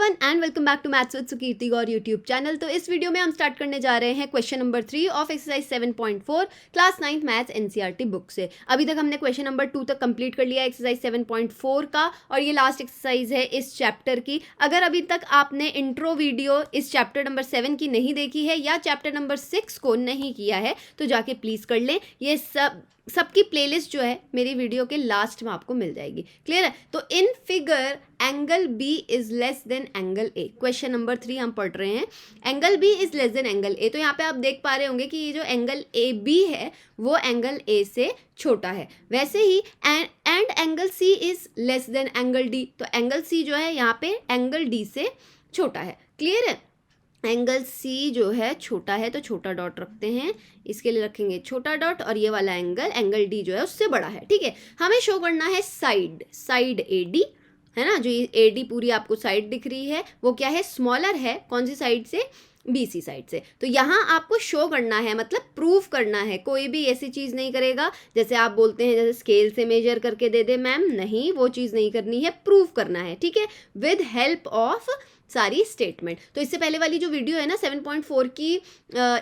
Everyone and welcome back to maths with Sukirti Gaur YouTube channel. तो इस video में हम स्टार्ट करने जा रहे हैं question number 3 of exercise 7.4 class 9th maths NCERT book से। अभी तक हमने क्वेश्चन नंबर 2 तक कंप्लीट कर लिया एक्सरसाइज 7.4 का, और ये लास्ट एक्सरसाइज है इस चैप्टर की। अगर अभी तक आपने इंट्रो वीडियो इस चैप्टर नंबर 7 की नहीं देखी है या चैप्टर नंबर 6 को नहीं किया है तो जाके प्लीज़ कर लें। ये सबकी प्लेलिस्ट जो है मेरी वीडियो के लास्ट में आपको मिल जाएगी। क्लियर है? तो in figure angle B is less than angle A, question number 3 हम पढ़ रहे हैं। Angle B is less than angle A, तो यहाँ पे आप देख पा रहे होंगे कि ये जो एंगल ए बी है वो एंगल ए से छोटा है। वैसे ही and angle C is less than angle D, तो एंगल सी जो है यहाँ पे एंगल डी से छोटा है। क्लियर है? एंगल सी जो है छोटा है तो छोटा डॉट रखते हैं, इसके लिए रखेंगे छोटा डॉट, और ये वाला एंगल डी जो है उससे बड़ा है। ठीक है, हमें शो करना है साइड ए डी, है ना। जो ये ए डी पूरी आपको साइड दिख रही है वो क्या है, स्मॉलर है। कौन सी साइड से? बीसी साइड से। तो यहाँ आपको शो करना है, मतलब प्रूव करना है। कोई भी ऐसी चीज़ नहीं करेगा जैसे आप बोलते हैं जैसे स्केल से मेजर करके दे दे मैम, नहीं, वो चीज़ नहीं करनी है, प्रूव करना है। ठीक है, विद हेल्प ऑफ सारी स्टेटमेंट। तो इससे पहले वाली जो वीडियो है ना 7.4 की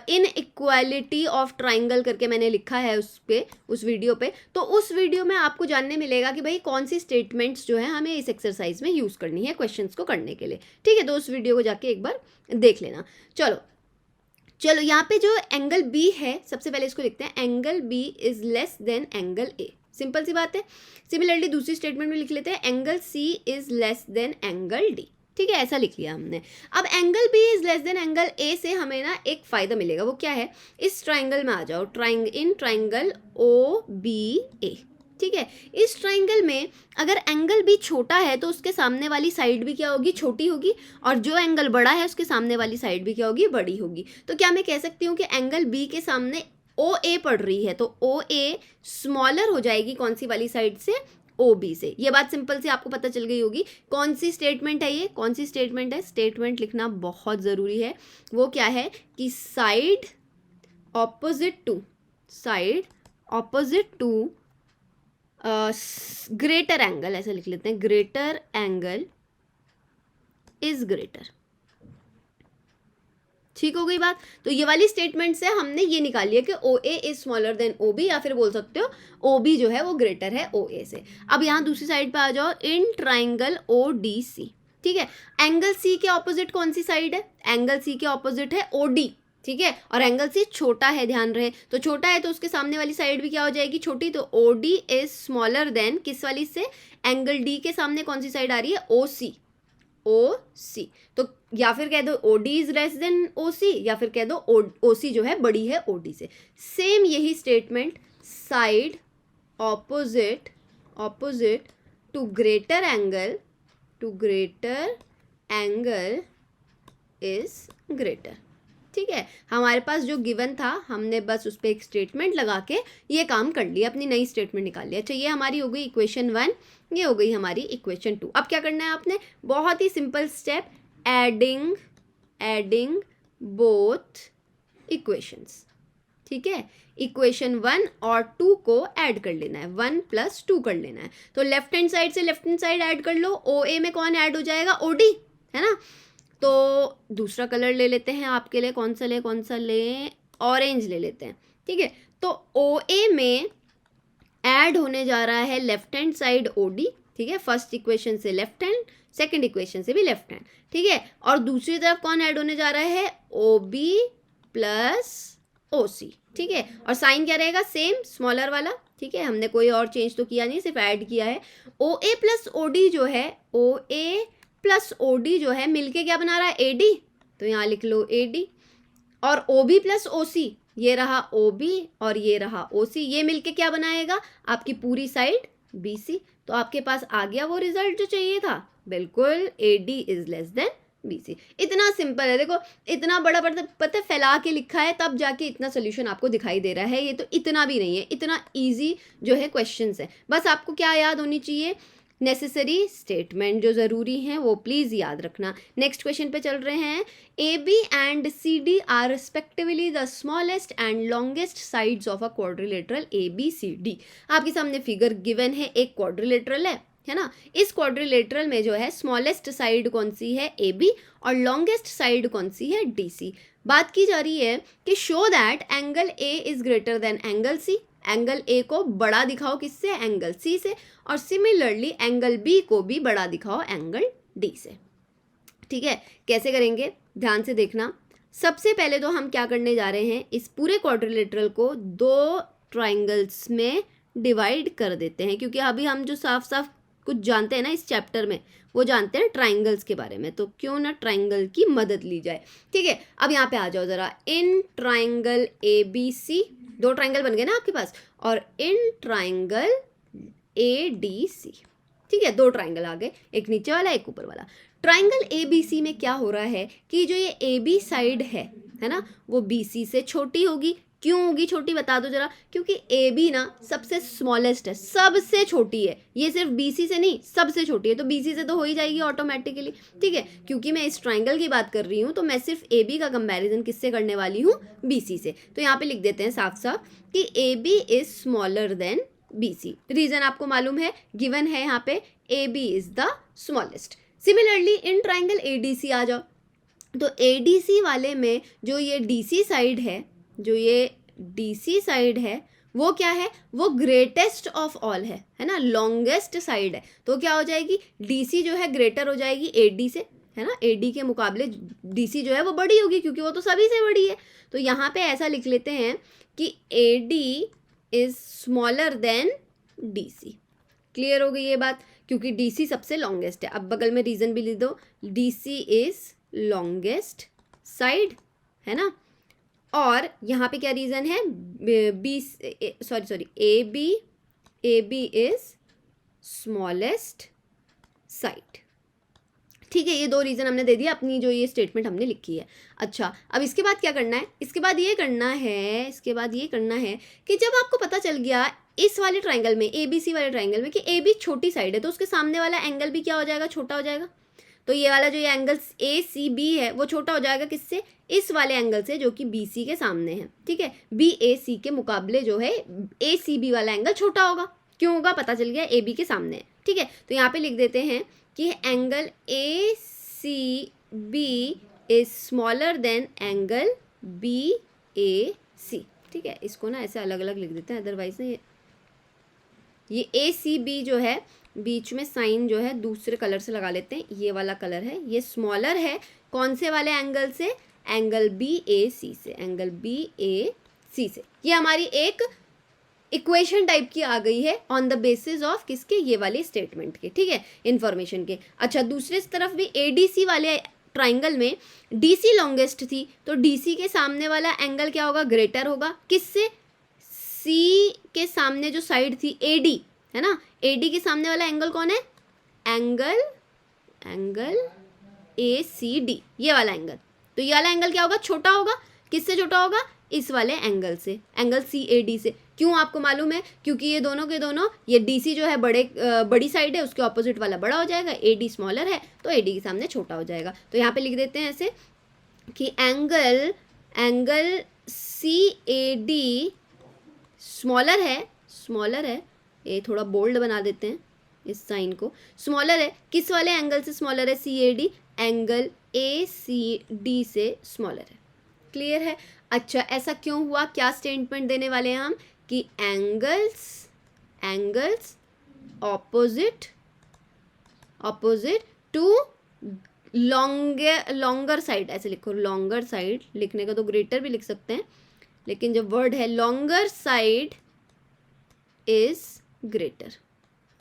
इन इक्वालिटी ऑफ ट्राइंगल करके मैंने लिखा है उस वीडियो पे, तो उस वीडियो में आपको जानने मिलेगा कि भाई कौन सी स्टेटमेंट्स जो है हमें इस एक्सरसाइज में यूज़ करनी है क्वेश्चंस को करने के लिए। ठीक है, तो उस वीडियो को जाके एक बार देख लेना। चलो यहाँ पे जो एंगल बी है, सबसे पहले इसको लिखते हैं, angle B is less than angle A. Simple सी बात है। सिमिलरली दूसरी स्टेटमेंट में लिख लेते हैं, angle C is less than angle D. ठीक है, ऐसा लिख लिया हमने। अब angle B is less than angle A से हमें ना एक फायदा मिलेगा, वो क्या है, इस ट्राइंगल में आ जाओ, इन ट्राइंगल ओ बी ए। ठीक है, इस ट्राइंगल में अगर एंगल बी छोटा है तो उसके सामने वाली साइड भी क्या होगी, छोटी होगी, और जो एंगल बड़ा है उसके सामने वाली साइड भी क्या होगी, बड़ी होगी। तो क्या मैं कह सकती हूँ कि एंगल बी के सामने ओ ए पड़ रही है तो ओ ए स्मॉलर हो जाएगी कौन सी वाली साइड से, ओ बी से। ये बात सिंपल सी आपको पता चल गई होगी। कौन सी स्टेटमेंट है ये, कौन सी स्टेटमेंट है, स्टेटमेंट लिखना बहुत ज़रूरी है। वो क्या है कि side opposite to greater angle, ऐसा लिख लेते हैं, ग्रेटर एंगल इज ग्रेटर। ठीक हो गई बात। तो ये वाली स्टेटमेंट से हमने ये निकाल लिया कि O A is smaller than O B, या फिर बोल सकते हो ओ बी जो है वो ग्रेटर है ओ ए से। अब यहाँ दूसरी साइड पे आ जाओ, in triangle O D C. ठीक है, एंगल सी के ऑपोजिट कौन सी साइड है, एंगल सी के ऑपोजिट है ओ डी। ठीक है, और एंगल सी छोटा है, ध्यान रहे, तो छोटा है तो उसके सामने वाली साइड भी क्या हो जाएगी, छोटी। तो O D is smaller than किस वाली से, एंगल डी के सामने कौन सी साइड आ रही है, ओ सी। तो या फिर कह दो O D is less than O C, या फिर कह दो ओ सी जो है बड़ी है ओ डी से। सेम यही statement, side opposite to greater angle is greater. ठीक है, हमारे पास जो गिवन था हमने बस उस पर एक स्टेटमेंट लगा के ये काम कर लिया, अपनी नई स्टेटमेंट निकाल लिया। अच्छा, ये हमारी हो गई इक्वेशन 1, ये हो गई हमारी इक्वेशन 2। अब क्या करना है आपने, बहुत ही simple step, adding both equations. ठीक है, इक्वेशन 1 और 2 को ऐड कर लेना है, 1 + 2 कर लेना है। तो लेफ्ट हैंड साइड से लेफ्ट हैंड साइड ऐड कर लो, ओ ए में कौन ऐड हो जाएगा, ओ डी, है ना। तो दूसरा कलर ले लेते हैं आपके लिए, कौन सा लें, ऑरेंज ले लेते हैं। ठीक है, तो ओ ए में ऐड होने जा रहा है left hand side O D. ठीक है, फर्स्ट इक्वेशन से लेफ्ट हैंड, सेकंड इक्वेशन से भी लेफ्ट हैंड। ठीक है, और दूसरी तरफ कौन ऐड होने जा रहा है, ओ बी + ओ सी। ठीक है, और साइन क्या रहेगा, सेम, स्मॉलर वाला। ठीक है, हमने कोई और चेंज तो किया नहीं, सिर्फ ऐड किया है। ओ ए + ओ डी जो है, ओ ए + ओ डी जो है मिलके क्या बना रहा है, ए डी। तो यहाँ लिख लो ए डी, और ओ बी + ओ सी, ये रहा ओ बी और ये रहा ओ सी, ये मिलके क्या बनाएगा, आपकी पूरी साइड बी सी। तो आपके पास आ गया वो रिजल्ट जो चाहिए था, बिल्कुल, A D is less than B C. इतना सिंपल है। देखो, इतना बड़ा पता फैला के लिखा है तब जाके इतना सोल्यूशन आपको दिखाई दे रहा है, ये तो इतना भी नहीं है, इतना ईजी जो है क्वेश्चंस है। बस आपको क्या याद होनी चाहिए, नेसेसरी स्टेटमेंट जो ज़रूरी हैं वो प्लीज़ याद रखना। नेक्स्ट क्वेश्चन पे चल रहे हैं, A B and C D are respectively the smallest and longest sides of a quadrilateral A B C D. आपके सामने फिगर गिवन है, एक क्वाड्रिलेटरल है, है ना। इस क्वाड्रिलेटरल में जो है स्मॉलेस्ट साइड कौन सी है, ए बी, और लॉन्गेस्ट साइड कौन सी है, डी सी। बात की जा रही है कि show that angle A is greater than angle C, angle A को बड़ा दिखाओ किससे, एंगल सी से, और सिमिलरली एंगल बी को भी बड़ा दिखाओ एंगल डी से। ठीक है, कैसे करेंगे ध्यान से देखना। सबसे पहले तो हम क्या करने जा रहे हैं, इस पूरे क्वाड्रिलेटरल को दो ट्राइंगल्स में डिवाइड कर देते हैं, क्योंकि अभी हम जो साफ साफ कुछ जानते हैं ना इस चैप्टर में, वो जानते हैं ट्राइंगल्स के बारे में, तो क्यों ना ट्राइंगल की मदद ली जाए। ठीक है, अब यहाँ पे आ जाओ ज़रा। इन ट्राइंगल ए बी सी, दो ट्राइंगल बन गए ना आपके पास, और इन ट्राइंगल ए डी सी। ठीक है, दो ट्राइंगल आ गए, एक नीचे वाला एक ऊपर वाला। ट्राइंगल ए बी सी में क्या हो रहा है कि जो ये ए बी साइड है ना, वो बी सी से छोटी होगी। क्यों होगी छोटी, बता दो जरा। क्योंकि ए बी ना सबसे स्मॉलेस्ट है, सबसे छोटी है, ये सिर्फ बी सी से नहीं, सबसे छोटी है, तो बी सी से तो हो ही जाएगी ऑटोमेटिकली। ठीक है, क्योंकि मैं इस ट्राइंगल की बात कर रही हूँ, तो मैं सिर्फ ए बी का कंपैरिजन किससे करने वाली हूँ, बी सी से। तो यहाँ पे लिख देते हैं साफ साफ कि A B is smaller than B C. Reason आपको मालूम है, गिवन है यहाँ पे, A B is the smallest. Similarly in triangle A D C आ जाओ, तो ए डी सी वाले में जो ये डी सी साइड है, जो ये डी सी साइड है, वो क्या है, वो ग्रेटेस्ट ऑफ ऑल है ना, लॉन्गेस्ट साइड है। तो क्या हो जाएगी, डी सी जो है ग्रेटर हो जाएगी ए डी से, है ना, ए डी के मुकाबले डी सी जो है वो बड़ी होगी, क्योंकि वो तो सभी से बड़ी है। तो यहाँ पे ऐसा लिख लेते हैं कि A D is smaller than D C. Clear हो गई ये बात, क्योंकि डी सी सबसे लॉन्गेस्ट है। अब बगल में रीजन भी लिख दो, D C is longest side, है ना। और यहाँ पे क्या रीजन है, B sorry A B is smallest side. ठीक है, ये दो रीजन हमने दे दिया, अपनी जो ये स्टेटमेंट हमने लिखी है। अच्छा, अब इसके बाद क्या करना है, इसके बाद ये करना है कि जब आपको पता चल गया इस वाले ट्राइंगल में, ए बी सी वाले ट्राइंगल में, कि ए बी छोटी साइड है, तो उसके सामने वाला एंगल भी क्या हो जाएगा, छोटा हो जाएगा। तो ये वाला जो ये एंगल ए सी बी है, वो छोटा हो जाएगा किससे, इस वाले एंगल से, जो कि बी सी के सामने है। ठीक है, बी ए सी के मुकाबले जो है ए सी बी वाला एंगल छोटा होगा। क्यों होगा, पता चल गया, ए बी के सामने है। ठीक है, तो यहाँ पे लिख देते हैं कि angle A C B is smaller than angle B A C. ठीक है, इसको ना ऐसे अलग अलग लिख देते हैं, अदरवाइज ना ये ए सी बी जो है, बीच में साइन जो है दूसरे कलर से लगा लेते हैं, ये वाला कलर है, ये स्मॉलर है कौन से वाले एंगल से, एंगल बी ए सी से, एंगल बी ए सी से। ये हमारी एक इक्वेशन टाइप की आ गई है ऑन द बेसिस ऑफ किसके, ये वाले स्टेटमेंट के। ठीक है, इंफॉर्मेशन के। अच्छा, दूसरे तरफ भी ए डी सी वाले ट्राइंगल में डी सी लॉन्गेस्ट थी, तो डी सी के सामने वाला एंगल क्या होगा, ग्रेटर होगा किससे, सी के सामने जो साइड थी ए डी, है ना, ए डी के सामने वाला एंगल कौन है, एंगल ए सी डी, ये वाला एंगल। तो ये वाला एंगल क्या होगा, छोटा होगा, किससे छोटा होगा, इस वाले एंगल से, एंगल सी ए डी से। क्यों आपको मालूम है, क्योंकि ये दोनों के दोनों, ये डी सी जो है बड़ी साइड है, उसके ऑपोजिट वाला बड़ा हो जाएगा, ए डी स्मॉलर है, तो ए डी के सामने छोटा हो जाएगा। तो यहाँ पे लिख देते हैं ऐसे कि angle C A D smaller है, ये थोड़ा बोल्ड बना देते हैं इस साइन को, स्मॉलर है, किस वाले एंगल से स्मॉलर है, C A D, angle A C D से स्मॉलर है। क्लियर है। अच्छा, ऐसा क्यों हुआ, क्या स्टेटमेंट देने वाले हैं हम, कि angles opposite to longer side, ऐसे लिखो, लॉन्गर साइड, लिखने का तो ग्रेटर भी लिख सकते हैं, लेकिन जब वर्ड है लॉन्गर साइड इज ग्रेटर।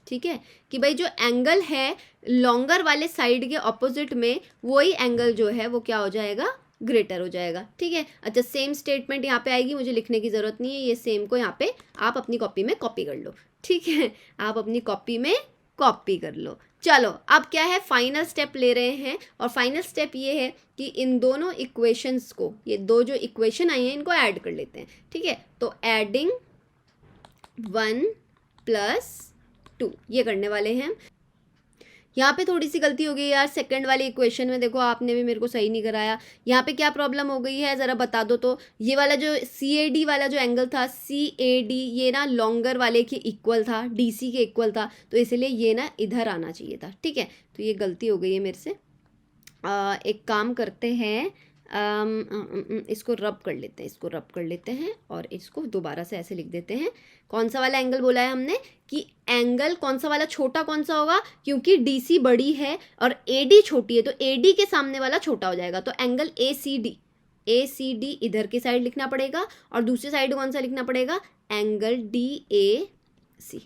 ठीक है, कि भाई जो एंगल है लॉन्गर वाले साइड के ऑपोजिट में, वही एंगल जो है वो क्या हो जाएगा, ग्रेटर हो जाएगा। ठीक है। अच्छा, सेम स्टेटमेंट यहाँ पे आएगी, मुझे लिखने की ज़रूरत नहीं है, ये सेम को यहाँ पे आप अपनी कॉपी में कॉपी कर लो। ठीक है, आप अपनी कॉपी में कॉपी कर लो। चलो, अब क्या है, फाइनल स्टेप ले रहे हैं, और फाइनल स्टेप ये है कि इन दोनों इक्वेशंस को, ये दो जो इक्वेशन आई हैं, इनको ऐड कर लेते हैं। ठीक है, तो एडिंग 1 + 2 ये करने वाले हैं। यहाँ पे थोड़ी सी गलती हो गई यार, सेकंड वाली इक्वेशन में देखो आपने भी मेरे को सही नहीं कराया। यहाँ पे क्या प्रॉब्लम हो गई है ज़रा बता दो तो। ये वाला जो CAD वाला जो एंगल था, CAD ये ना लॉन्गर वाले के इक्वल था, DC के इक्वल था, तो इसलिए ये ना इधर आना चाहिए था, ठीक है। तो ये गलती हो गई है मेरे से। एक काम करते हैं, इसको रब कर लेते हैं, इसको रब कर लेते हैं और इसको दोबारा से ऐसे लिख देते हैं। कौन सा वाला एंगल बोला है हमने कि एंगल कौन सा वाला छोटा कौन सा होगा, क्योंकि DC बड़ी है और AD छोटी है, तो AD के सामने वाला छोटा हो जाएगा। तो एंगल ACD इधर की साइड लिखना पड़ेगा और दूसरी साइड कौन सा लिखना पड़ेगा, एंगल DAC,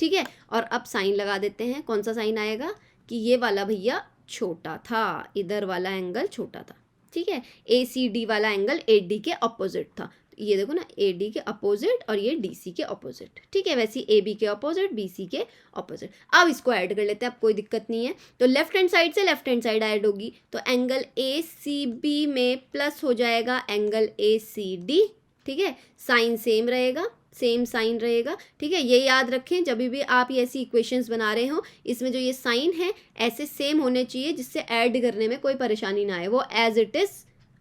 ठीक है। और अब साइन लगा देते हैं, कौन सा साइन आएगा कि ये वाला भैया छोटा था, इधर वाला एंगल छोटा था, ठीक है। ACD वाला एंगल AD के अपोजिट था, ये देखो ना, AD के अपोजिट और ये DC के अपोजिट, ठीक है। वैसे AB के अपोजिट, BC के अपोजिट। अब इसको ऐड कर लेते हैं, अब कोई दिक्कत नहीं है। तो लेफ्ट हैंड साइड से लेफ्ट हैंड साइड ऐड होगी, तो एंगल ACB में प्लस हो जाएगा एंगल ACD, ठीक है। साइन सेम रहेगा, सेम साइन रहेगा, ठीक है। ये याद रखें जब भी आप ये ऐसी इक्वेशंस बना रहे हो, इसमें जो ये साइन है ऐसे सेम होने चाहिए जिससे ऐड करने में कोई परेशानी ना आए, वो एज इट इज़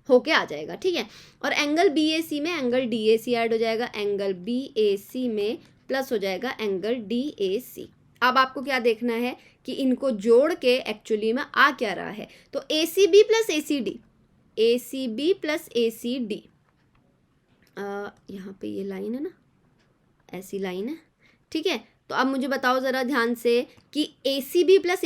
होके आ जाएगा, ठीक है। और एंगल BAC में एंगल DAC ऐड हो जाएगा, एंगल BAC में प्लस हो जाएगा एंगल DAC। अब आपको क्या देखना है कि इनको जोड़ के एक्चुअली में आ क्या रहा है, तो ACB प्लस ACD, यहाँ पे ये लाइन है ना, ऐसी लाइन है, ठीक है। तो अब मुझे बताओ ज़रा ध्यान से कि ACB प्लस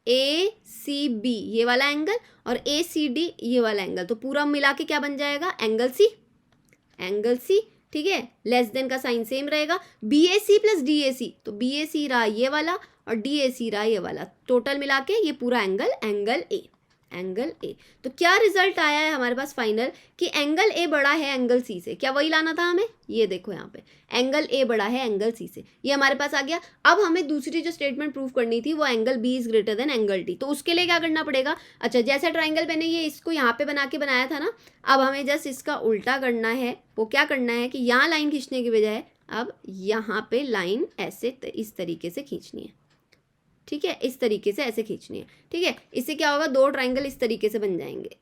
ACB ये वाला एंगल और ACD ये वाला एंगल, तो पूरा मिला के क्या बन जाएगा, एंगल C, ठीक है। लेस देन का साइन सेम रहेगा। BAC प्लस DAC, तो BAC रहा ये वाला और DAC रहा ये वाला, टोटल मिला के ये पूरा एंगल A। तो क्या रिजल्ट आया है हमारे पास फाइनल कि एंगल A बड़ा है एंगल C से। क्या वही लाना था हमें, ये देखो यहाँ पे एंगल A बड़ा है एंगल C से, ये हमारे पास आ गया। अब हमें दूसरी जो स्टेटमेंट प्रूव करनी थी वो angle B is greater than angle D, तो उसके लिए क्या करना पड़ेगा, अच्छा जैसा ट्राइंगल मैंने ये इसको यहाँ पे बनाया था ना, अब हमें जस्ट इसका उल्टा करना है। वो क्या करना है कि यहाँ लाइन खींचने की बजाय अब यहाँ पे लाइन ऐसे इस तरीके से खींचनी है, ठीक है। इस तरीके से ऐसे खींचनी है, ठीक है। इससे क्या होगा, दो ट्राइंगल इस तरीके से बन जाएंगे।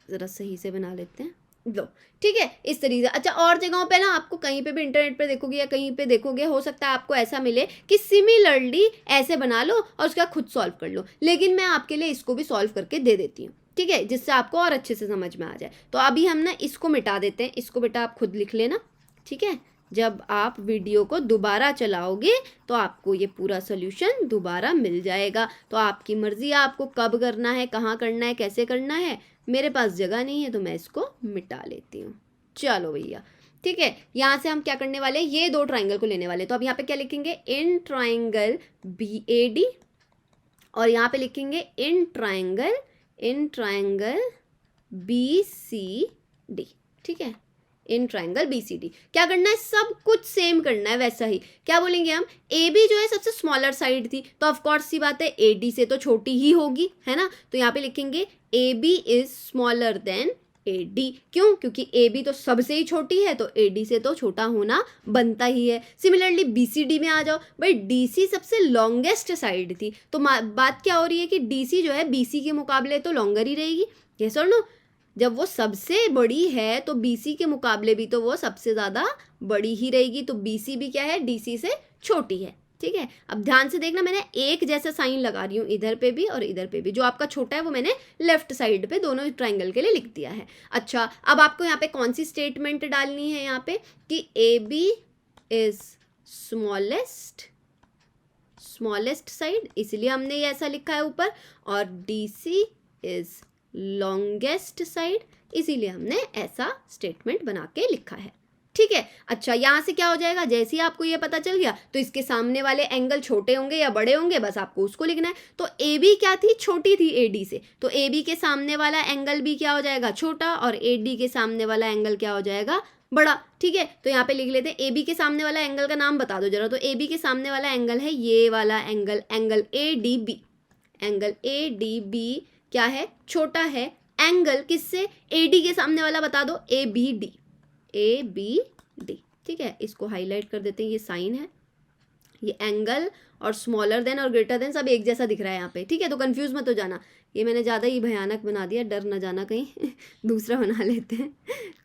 ज़रा सही से बना लेते हैं, लो, ठीक है, इस तरीके से। अच्छा और जगहों पे ना आपको कहीं पे भी इंटरनेट पे देखोगे या कहीं पे देखोगे, हो सकता है आपको ऐसा मिले कि सिमिलरली ऐसे बना लो और उसका खुद सॉल्व कर लो, लेकिन मैं आपके लिए इसको भी सॉल्व करके दे देती हूँ, ठीक है, जिससे आपको और अच्छे से समझ में आ जाए। तो अभी हम ना इसको मिटा देते हैं, इसको बेटा आप खुद लिख लेना, ठीक है। जब आप वीडियो को दोबारा चलाओगे तो आपको ये पूरा सोल्यूशन दोबारा मिल जाएगा। तो आपकी मर्जी है आपको कब करना है, कहाँ करना है, कैसे करना है। मेरे पास जगह नहीं है तो मैं इसको मिटा लेती हूँ। चलो भैया, ठीक है। यहाँ से हम क्या करने वाले हैं, ये दो ट्राइंगल को लेने वाले, तो अब यहाँ पे क्या लिखेंगे, इन ट्राइंगल BAD, और यहाँ पे लिखेंगे इन ट्राइंगल BCD, ठीक है। इन ट्राइंगल BCD क्या करना है, सब कुछ सेम करना है वैसा ही। क्या बोलेंगे हम, AB जो है सबसे स्मॉलर साइड थी, तो ऑफ कोर्स सी बात है AD से तो छोटी ही होगी, है ना। तो यहाँ पे लिखेंगे AB is smaller then AD, क्यों, क्योंकि AB तो सबसे ही छोटी है, तो AD से तो छोटा होना बनता ही है। सिमिलरली BCD में आ जाओ भाई, DC सबसे लॉन्गेस्ट साइड थी, तो बात क्या हो रही है कि DC जो है BC के मुकाबले तो लॉन्गर ही रहेगी, यस और नो। जब वो सबसे बड़ी है तो BC के मुकाबले भी तो वो सबसे ज़्यादा बड़ी ही रहेगी, तो BC भी क्या है, DC से छोटी है, ठीक है। अब ध्यान से देखना, मैंने एक जैसा साइन लगा रही हूँ इधर पे भी और इधर पे भी। जो आपका छोटा है वो मैंने लेफ्ट साइड पे दोनों ट्राइंगल के लिए लिख दिया है। अच्छा अब आपको यहाँ पे कौन सी स्टेटमेंट डालनी है, यहाँ पे कि AB इज स्मॉलेस्ट साइड, इसलिए हमने ये ऐसा लिखा है ऊपर, और DC इज लॉन्गेस्ट साइड, इसीलिए हमने ऐसा स्टेटमेंट बना के लिखा है, ठीक है। अच्छा यहाँ से क्या हो जाएगा, जैसे ही आपको ये पता चल गया तो इसके सामने वाले एंगल छोटे होंगे या बड़े होंगे, बस आपको उसको लिखना है। तो AB क्या थी, छोटी थी AD से, तो AB के सामने वाला एंगल भी क्या हो जाएगा, छोटा, और AD के सामने वाला एंगल क्या हो जाएगा, बड़ा, ठीक है। तो यहाँ पे लिख लेते हैं AB के सामने वाला एंगल का नाम बता दो जरा। तो AB के सामने वाला एंगल है ये वाला एंगल, एंगल ADB क्या है, छोटा है। एंगल किससे, AD के सामने वाला बता दो, ABD, ठीक है। इसको हाईलाइट कर देते हैं, ये साइन है, ये एंगल और स्मॉलर देन और ग्रेटर देन सब एक जैसा दिख रहा है यहाँ पे, ठीक है, तो कंफ्यूज मत हो जाना। ये मैंने ज़्यादा ही भयानक बना दिया, डर ना जाना कहीं दूसरा बना लेते हैं,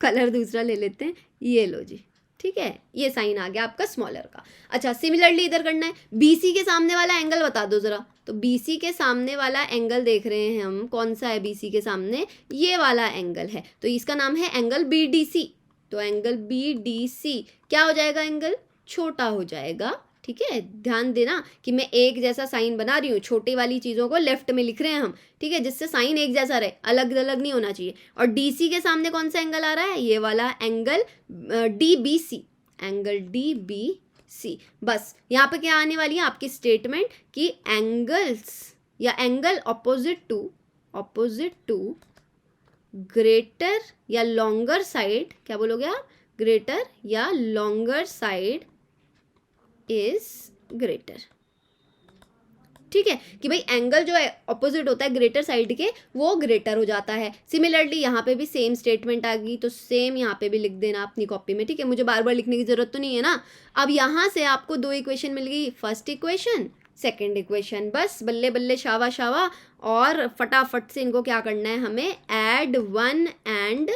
कलर दूसरा ले लेते हैं, ये लो जी, ठीक है, ये साइन आ गया आपका स्मॉलर का। अच्छा, सिमिलरली इधर करना है, बीसी के सामने वाला एंगल बता दो ज़रा। तो बीसी के सामने वाला एंगल देख रहे हैं हम, कौन सा है बीसी के सामने, ये वाला एंगल है, तो इसका नाम है एंगल बीडीसी। तो एंगल बीडीसी क्या हो जाएगा, एंगल छोटा हो जाएगा, ठीक है। ध्यान देना कि मैं एक जैसा साइन बना रही हूँ, छोटी वाली चीज़ों को लेफ्ट में लिख रहे हैं हम, ठीक है, जिससे साइन एक जैसा रहे, अलग अलग नहीं होना चाहिए। और डीसी के सामने कौन सा एंगल आ रहा है, ये वाला एंगल डीबीसी, एंगल डीबीसी। बस यहाँ पे क्या आने वाली है आपकी स्टेटमेंट कि एंगल्स या एंगल ऑपोजिट टू ग्रेटर या लॉन्गर साइड, क्या बोलोगे आप, ग्रेटर या लॉन्गर साइड इज ग्रेटर, ठीक है, कि भाई एंगल जो है ऑपोजिट होता है ग्रेटर साइड के, वो ग्रेटर हो जाता है। सिमिलरली यहाँ पे भी सेम स्टेटमेंट आ गई, तो सेम यहाँ पे भी लिख देना अपनी कॉपी में, ठीक है, मुझे बार बार लिखने की जरूरत तो नहीं है ना। अब यहाँ से आपको दो इक्वेशन मिल गई, फर्स्ट इक्वेशन, सेकेंड इक्वेशन, बस बल्ले बल्ले शावा शावा, और फटाफट से इनको क्या करना है हमें, ऐड 1 and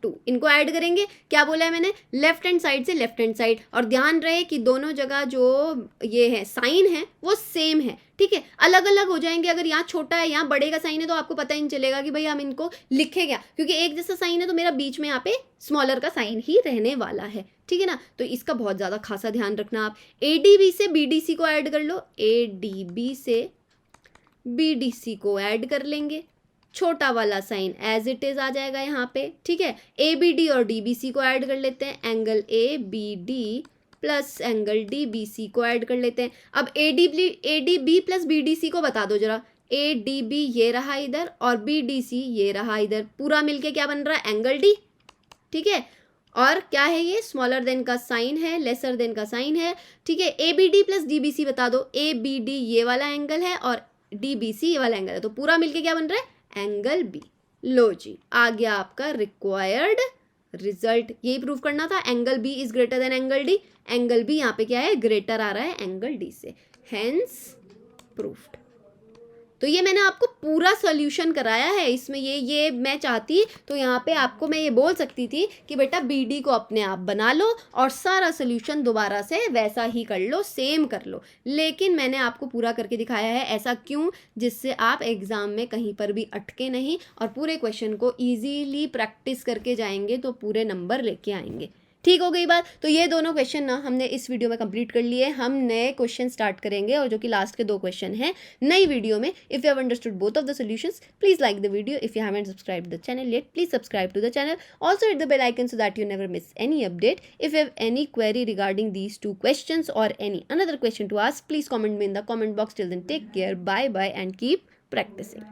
2, इनको ऐड करेंगे। क्या बोला है मैंने, लेफ्ट हैंड साइड से लेफ्ट हैंड साइड, और ध्यान रहे कि दोनों जगह जो ये है साइन है वो सेम है, ठीक है, अलग अलग हो जाएंगे। अगर यहाँ छोटा है यहाँ बड़े का साइन है तो आपको पता ही नहीं चलेगा कि भाई हम इनको लिखे क्या, क्योंकि एक जैसा साइन है तो मेरा बीच में यहाँ पे स्मॉलर का साइन ही रहने वाला है, ठीक है ना। तो इसका बहुत ज़्यादा खासा ध्यान रखना आप। एडीबी से बीडीसी को ऐड कर लो, एडीबी से बीडीसी को ऐड कर लेंगे, छोटा वाला साइन एज इट इज आ जाएगा यहाँ पे, ठीक है। ए बी डी और डी बी सी को ऐड कर लेते हैं, angle A B D plus angle D B C को ऐड कर लेते हैं। अब A D B plus B D C को बता दो जरा, ए डी बी ये रहा इधर और बी डी सी ये रहा इधर, पूरा मिलके क्या बन रहा है, एंगल डी, ठीक है। और क्या है ये, स्मॉलर देन का साइन है, लेसर देन का साइन है, ठीक है। A B D plus D B C बता दो, ए बी डी ये वाला एंगल है और डी बी सी ये वाला एंगल है, तो पूरा मिलके क्या बन रहा है, एंगल बी। लो जी, आ गया आपका रिक्वायर्ड रिजल्ट। यही प्रूव करना था, angle B is greater than angle D, angle B यहाँ पे क्या है, ग्रेटर आ रहा है एंगल डी से, हेंस प्रूफ्ड। तो ये मैंने आपको पूरा सॉल्यूशन कराया है, इसमें ये मैं चाहती तो यहाँ पे आपको मैं ये बोल सकती थी कि बेटा बीडी को अपने आप बना लो और सारा सॉल्यूशन दोबारा से वैसा ही कर लो, सेम कर लो, लेकिन मैंने आपको पूरा करके दिखाया है। ऐसा क्यों, जिससे आप एग्जाम में कहीं पर भी अटके नहीं और पूरे क्वेश्चन को ईजीली प्रैक्टिस करके जाएंगे तो पूरे नंबर लेके आएंगे। ठीक हो गई बात। तो ये दोनों क्वेश्चन ना हमने इस वीडियो में कंप्लीट कर लिए। हम नए क्वेश्चन स्टार्ट करेंगे और जो कि लास्ट के 2 क्वेश्चन हैं नई वीडियो में। If you have understood both of the solutions, please like the video. If you haven't subscribed the channel yet, please subscribe to the channel. Also hit the bell icon so that you never miss any update. If you have any query regarding these 2 questions or any another question to ask, please comment me in the comment box. Till then, take care, bye bye, and keep practicing.